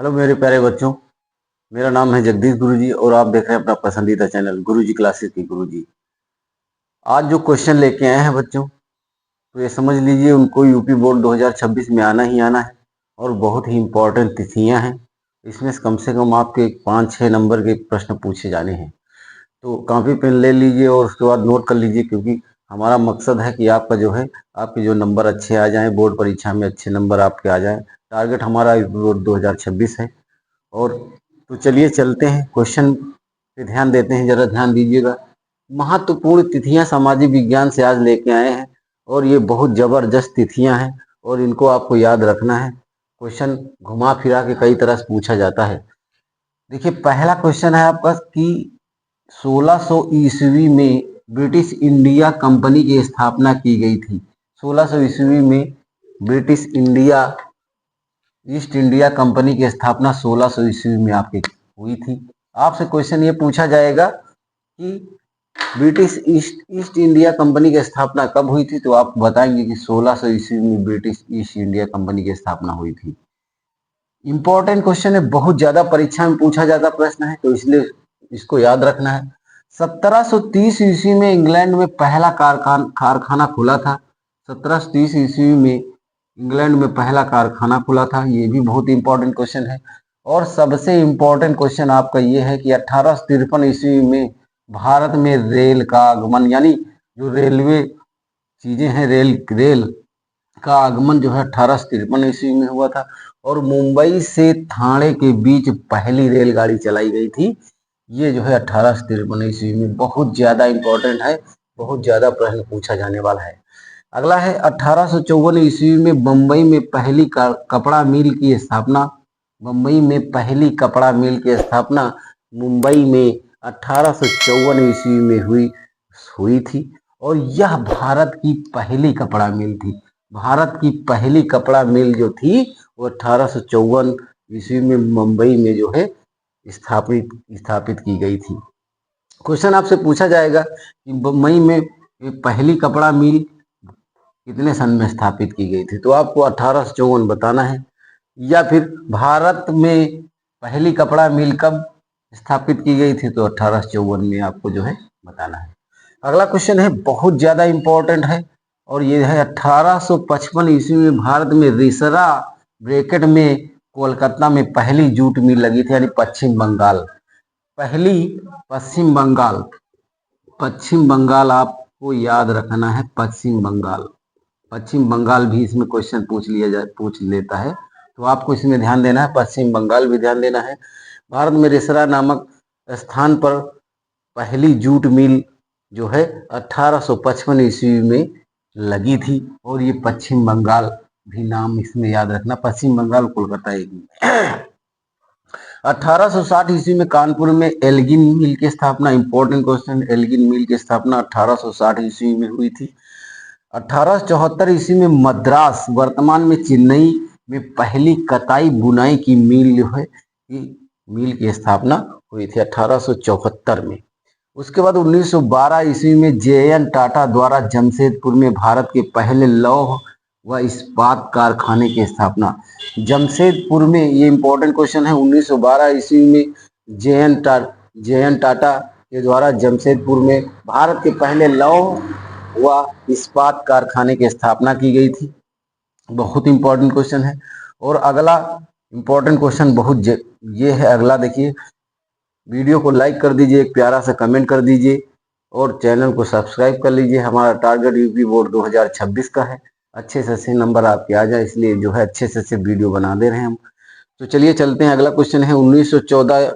Hello मेरे प्यारे बच्चों, मेरा नाम है जगदीश गुरुजी और आप देख रहे हैं अपना पसंदीदा चैनल गुरुजी क्लासेस की गुरुजी। आज जो क्वेश्चन लेके आए हैं बच्चों, तो ये समझ लीजिए उनको यूपी बोर्ड 2026 में आना ही आना है और बहुत ही इम्पोर्टेंट तिथियां हैं। इसमें से कम आपके 5-6 नंबर के प्रश्न पूछे जाने हैं। तो कॉपी पेन ले लीजिए और उसके बाद नोट कर लीजिए, क्योंकि हमारा मकसद है कि आपका जो है आपके जो नंबर अच्छे आ जाएं, बोर्ड परीक्षा में अच्छे नंबर आपके आ जाएं। टारगेट हमारा यूपी बोर्ड 2026 है। और तो चलिए चलते हैं, क्वेश्चन पे ध्यान देते हैं, जरा ध्यान दीजिएगा। महत्वपूर्ण तिथियां सामाजिक विज्ञान से आज लेके आए हैं और ये बहुत जबरदस्त तिथियां हैं और इनको आपको याद रखना है। क्वेश्चन घुमा फिरा के कई तरह से पूछा जाता है। देखिए, पहला क्वेश्चन है आपका कि 1600 ईस्वी में ब्रिटिश इंडिया कंपनी की स्थापना की गई थी। 1600 ईस्वी में ब्रिटिश ईस्ट इंडिया कंपनी की स्थापना 1600 ईस्वी में आपकी हुई थी। आपसे क्वेश्चन ये पूछा जाएगा कि ब्रिटिश ईस्ट इंडिया कंपनी की स्थापना कब हुई थी, तो आप बताएंगे कि 1600 ईस्वी में ब्रिटिश ईस्ट इंडिया कंपनी की स्थापना हुई थी। इंपॉर्टेंट क्वेश्चन है, बहुत ज्यादा परीक्षा में पूछा जाता प्रश्न है, तो इसलिए इसको याद रखना है। 1730 ईस्वी में इंग्लैंड में पहला कारखाना खुला था। 1730 ईस्वी में इंग्लैंड में पहला कारखाना खुला था, ये भी बहुत इंपॉर्टेंट क्वेश्चन है। और सबसे इंपॉर्टेंट क्वेश्चन आपका ये है कि 1853 ईस्वी में भारत में रेल का आगमन, यानी जो रेलवे चीजें हैं, रेल का आगमन जो है 1853 ईस्वी में हुआ था। और मुंबई से ठाणे के बीच पहली रेलगाड़ी चलाई गई थी, ये जो है 1853 ईस्वी में। बहुत ज्यादा इंपॉर्टेंट है, बहुत ज्यादा प्रश्न पूछा जाने वाला है। अगला है 1854 ईस्वी में बम्बई में पहली कपड़ा मिल की स्थापना। बम्बई में पहली कपड़ा मिल की स्थापना मुंबई में 1854 ईस्वी में हुई थी और यह भारत की पहली कपड़ा मिल थी। भारत की पहली कपड़ा मिल जो थी वो 1854 ईस्वी में मुंबई में जो है स्थापित की गई थी। क्वेश्चन आपसे पूछा जाएगा कि मुंबई में पहली कपड़ा मिल कितने सन में स्थापित की गई थी, तो आपको 1854 बताना है। या फिर भारत में पहली कपड़ा मिल कब स्थापित की गई थी, तो 1854 में आपको जो है बताना है। अगला क्वेश्चन है, बहुत ज्यादा इंपॉर्टेंट है और ये है 1855 ईस्वी में भारत में रिसरा ब्रैकेट में कोलकाता में पहली जूट मिल लगी थी, यानी पश्चिम बंगाल। पश्चिम बंगाल आपको याद रखना है। पश्चिम बंगाल भी इसमें क्वेश्चन पूछ लेता है, तो आपको इसमें ध्यान देना है, पश्चिम बंगाल भी ध्यान देना है। भारत में रिसरा नामक स्थान पर पहली जूट मिल जो है 1855 ईस्वी में लगी थी और ये पश्चिम बंगाल भी नाम इसमें याद रखना, पश्चिम बंगाल कोलकाता एक ही। 1860 ईस्वी में कानपुर में एल्गिन मिल की स्थापना, इंपॉर्टेंट क्वेश्चन, एल्गिन मिल की स्थापना 1860 ईस्वी में हुई थी। 1874 ईस्वी में मद्रास, वर्तमान में चेन्नई में पहली कताई बुनाई की मिल जो है मिल की स्थापना हुई थी 1874 में। उसके बाद 1912 ईस्वी में जे.एन. टाटा द्वारा जमशेदपुर में भारत के पहले लौह व इस्पात कारखाने की स्थापना। जमशेदपुर में, ये इंपॉर्टेंट क्वेश्चन है, 1912 ईस्वी में जे.एन. टाटा के द्वारा जमशेदपुर में भारत के पहले लौह व इस्पात कारखाने की स्थापना की गई थी। बहुत इंपॉर्टेंट क्वेश्चन है। और अगला इंपॉर्टेंट क्वेश्चन ये है, अगला देखिए, वीडियो को लाइक कर दीजिए, एक प्यारा सा कमेंट कर दीजिए और चैनल को सब्सक्राइब कर लीजिए। हमारा टारगेट यूपी बोर्ड 2026 का है, अच्छे से अच्छे नंबर आपके आ जाए, इसलिए जो है अच्छे से अच्छे वीडियो बना दे रहे हैं हम। तो चलिए चलते हैं, अगला क्वेश्चन है, 1914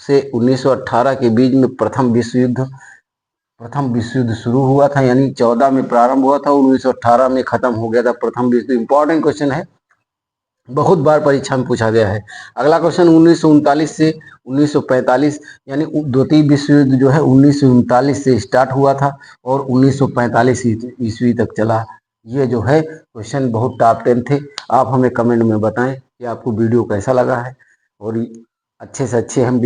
से 1918 के बीच में प्रथम विश्व युद्ध शुरू हुआ था, यानी 14 में प्रारंभ हुआ था, 1918 में खत्म हो गया था प्रथम विश्व। इंपॉर्टेंट क्वेश्चन है, बहुत बार परीक्षा में पूछा गया है। अगला क्वेश्चन 1939 से 1945, यानी द्वितीय विश्व युद्ध जो है 1939 से स्टार्ट हुआ था और 1945 ईस्वी तक चला। ये जो है क्वेश्चन बहुत टॉप 10 थे। आप हमें कमेंट में बताएं कि आपको वीडियो कैसा लगा है और अच्छे से अच्छे हम